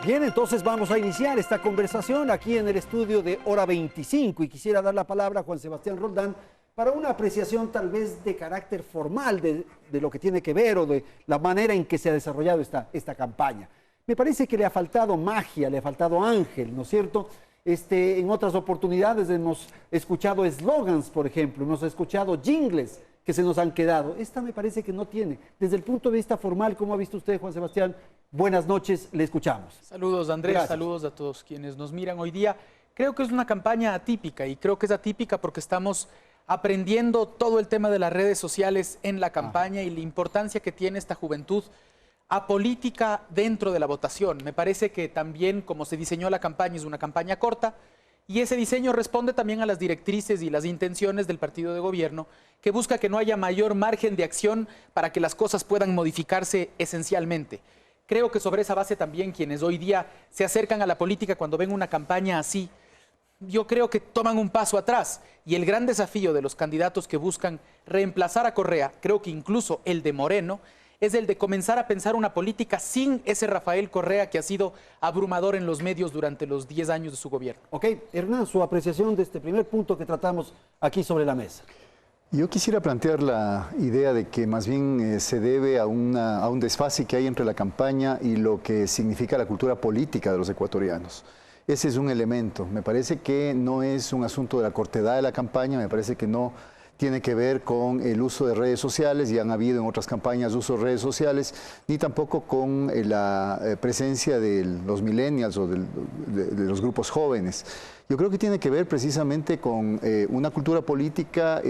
Bien, entonces vamos a iniciar esta conversación aquí en el estudio de Hora 25 y quisiera dar la palabra a Juan Sebastián Roldán para una apreciación tal vez de carácter formal de lo que tiene que ver o de la manera en que se ha desarrollado esta campaña. Me parece que le ha faltado magia, le ha faltado ángel, ¿no es cierto? En otras oportunidades hemos escuchado eslogans, por ejemplo, hemos escuchado jingles que se nos han quedado. Esta me parece que no tiene. Desde el punto de vista formal, ¿cómo ha visto usted, Juan Sebastián? Buenas noches, le escuchamos. Saludos, Andrés. Gracias. Saludos a todos quienes nos miran hoy día. Creo que es una campaña atípica y creo que es atípica porque estamos aprendiendo todo el tema de las redes sociales en la campaña y la importancia que tiene esta juventud apolítica dentro de la votación. Me parece que también como se diseñó la campaña es una campaña corta y ese diseño responde también a las directrices y las intenciones del partido de gobierno que busca que no haya mayor margen de acción para que las cosas puedan modificarse esencialmente. Creo que sobre esa base también quienes hoy día se acercan a la política cuando ven una campaña así, yo creo que toman un paso atrás y el gran desafío de los candidatos que buscan reemplazar a Correa, creo que incluso el de Moreno, es el de comenzar a pensar una política sin ese Rafael Correa que ha sido abrumador en los medios durante los 10 años de su gobierno. Ok, Hernán, su apreciación de este primer punto que tratamos aquí sobre la mesa. Yo quisiera plantear la idea de que más bien se debe a un desfase que hay entre la campaña y lo que significa la cultura política de los ecuatorianos. Ese es un elemento. Me parece que no es un asunto de la cortedad de la campaña, me parece que no tiene que ver con el uso de redes sociales, y han habido en otras campañas uso de redes sociales, ni tampoco con la presencia de los millennials o de los grupos jóvenes. Yo creo que tiene que ver precisamente con una cultura política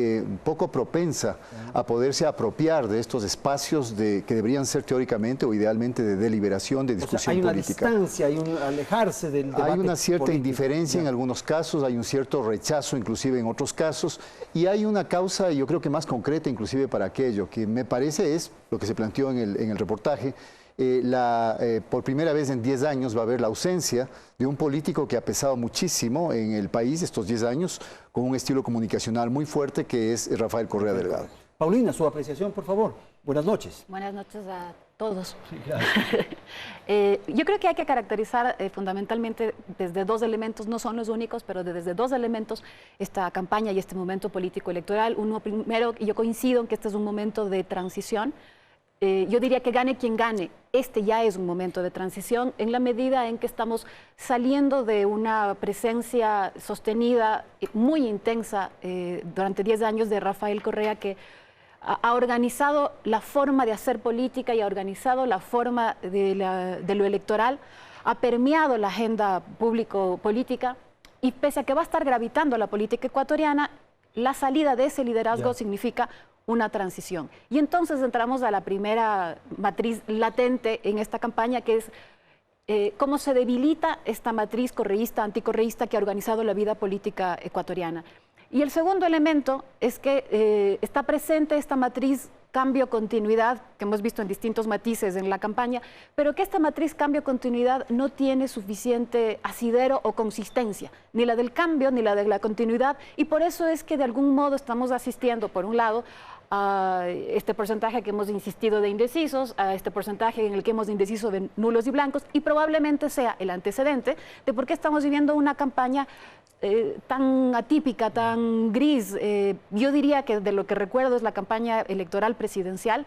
poco propensa a poderse apropiar de estos espacios que deberían ser teóricamente o idealmente de deliberación, de discusión política. Hay una distancia, hay un alejarse del debate. Hay una cierta político. indiferencia en algunos casos, hay un cierto rechazo inclusive en otros casos, y hay una causa, yo creo que más concreta inclusive para aquello, que me parece es lo que se planteó en el reportaje. Por primera vez en 10 años va a haber la ausencia de un político que ha pesado muchísimo en el país estos 10 años, con un estilo comunicacional muy fuerte, que es Rafael Correa Delgado. Paulina, su apreciación, por favor. Buenas noches. Buenas noches a todos. Sí, gracias. Yo creo que hay que caracterizar fundamentalmente desde dos elementos, no son los únicos, pero desde dos elementos esta campaña y este momento político electoral. Uno primero, y yo coincido en que este es un momento de transición. Yo diría que gane quien gane, este ya es un momento de transición en la medida en que estamos saliendo de una presencia sostenida, muy intensa, durante 10 años de Rafael Correa, que ha organizado la forma de hacer política y ha organizado la forma de lo electoral, ha permeado la agenda público-política y pese a que va a estar gravitando la política ecuatoriana, la salida de ese liderazgo significa una transición. Y entonces entramos a la primera matriz latente en esta campaña, que es cómo se debilita esta matriz correísta, anticorreísta que ha organizado la vida política ecuatoriana. Y el segundo elemento es que está presente esta matriz cambio-continuidad, que hemos visto en distintos matices en la campaña, pero que esta matriz cambio-continuidad no tiene suficiente asidero o consistencia, ni la del cambio ni la de la continuidad, y por eso es que de algún modo estamos asistiendo, por un lado, a este porcentaje que hemos insistido de indecisos, a este porcentaje en el que hemos indeciso de nulos y blancos, y probablemente sea el antecedente de por qué estamos viviendo una campaña tan atípica, tan gris. Yo diría que de lo que recuerdo es la campaña electoral presidencial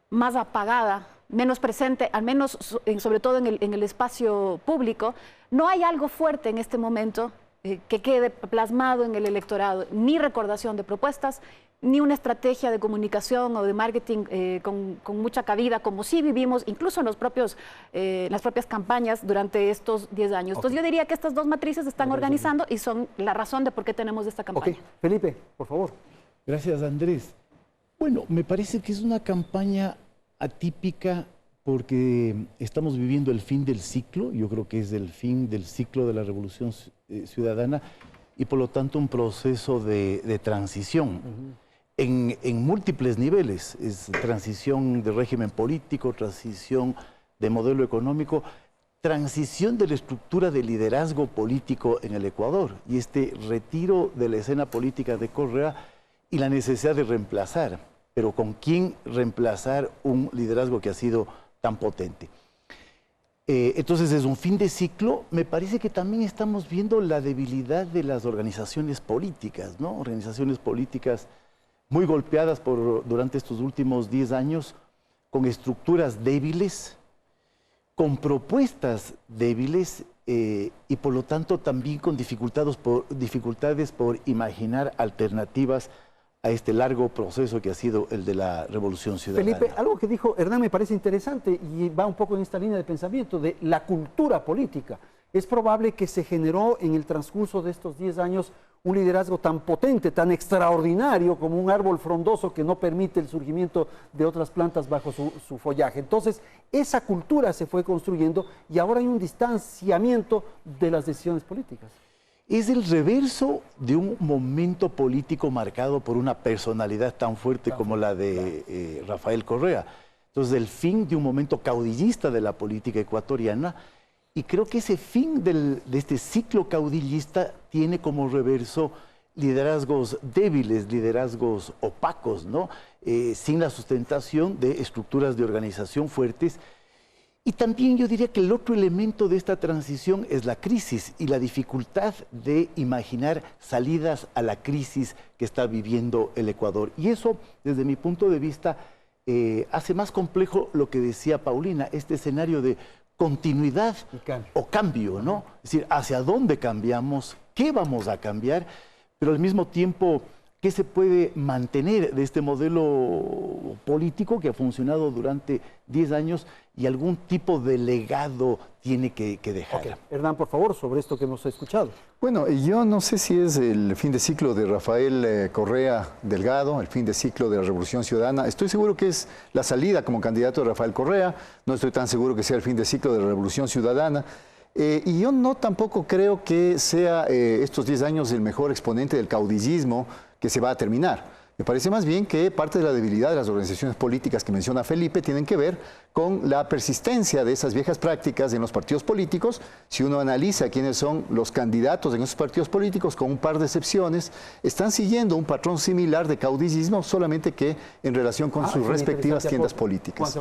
más apagada, menos presente, al menos sobre todo en el espacio público. No hay algo fuerte en este momento que quede plasmado en el electorado, ni recordación de propuestas, ni una estrategia de comunicación o de marketing con mucha cabida, como sí vivimos incluso en las propias campañas durante estos 10 años. Entonces yo diría que estas dos matrices se están organizando y son la razón de por qué tenemos esta campaña. Ok, Felipe, por favor. Gracias, Andrés. Bueno, me parece que es una campaña atípica porque estamos viviendo el fin del ciclo, yo creo que es el fin del ciclo de la Revolución Ciudadana y por lo tanto un proceso de transición. En múltiples niveles, es transición de régimen político, transición de modelo económico, transición de la estructura de liderazgo político en el Ecuador y este retiro de la escena política de Correa y la necesidad de reemplazar, pero ¿con quién reemplazar un liderazgo que ha sido tan potente? Entonces es un fin de ciclo. Me parece que también estamos viendo la debilidad de las organizaciones políticas, ¿no? Organizaciones políticas muy golpeadas durante estos últimos 10 años, con estructuras débiles, con propuestas débiles y por lo tanto también con dificultades por imaginar alternativas a este largo proceso que ha sido el de la Revolución Ciudadana. Felipe, algo que dijo Hernán me parece interesante y va un poco en esta línea de pensamiento de la cultura política. Es probable que se generó en el transcurso de estos 10 años un liderazgo tan potente, tan extraordinario como un árbol frondoso que no permite el surgimiento de otras plantas bajo su follaje. Entonces, esa cultura se fue construyendo y ahora hay un distanciamiento de las decisiones políticas. Es el reverso de un momento político marcado por una personalidad tan fuerte como la de Rafael Correa. Entonces, el fin de un momento caudillista de la política ecuatoriana, y creo que ese fin de este ciclo caudillista tiene como reverso liderazgos débiles, liderazgos opacos, ¿no? Sin la sustentación de estructuras de organización fuertes. Y también yo diría que el otro elemento de esta transición es la crisis y la dificultad de imaginar salidas a la crisis que está viviendo el Ecuador. Y eso, desde mi punto de vista, hace más complejo lo que decía Paulina, este escenario de continuidad o cambio, ¿no? Es decir, hacia dónde cambiamos, qué vamos a cambiar, pero al mismo tiempo, ¿qué se puede mantener de este modelo político que ha funcionado durante 10 años y algún tipo de legado tiene que dejar? Okay. Hernán, por favor, sobre esto que hemos escuchado. Bueno, yo no sé si es el fin de ciclo de Rafael Correa Delgado, el fin de ciclo de la Revolución Ciudadana. Estoy seguro que es la salida como candidato de Rafael Correa. No estoy tan seguro que sea el fin de ciclo de la Revolución Ciudadana. Y yo no tampoco creo que sea estos 10 años el mejor exponente del caudillismo que se va a terminar. Me parece más bien que parte de la debilidad de las organizaciones políticas que menciona Felipe tienen que ver con la persistencia de esas viejas prácticas en los partidos políticos. Si uno analiza quiénes son los candidatos en esos partidos políticos, con un par de excepciones, están siguiendo un patrón similar de caudillismo, solamente que en relación con sus respectivas tiendas políticas.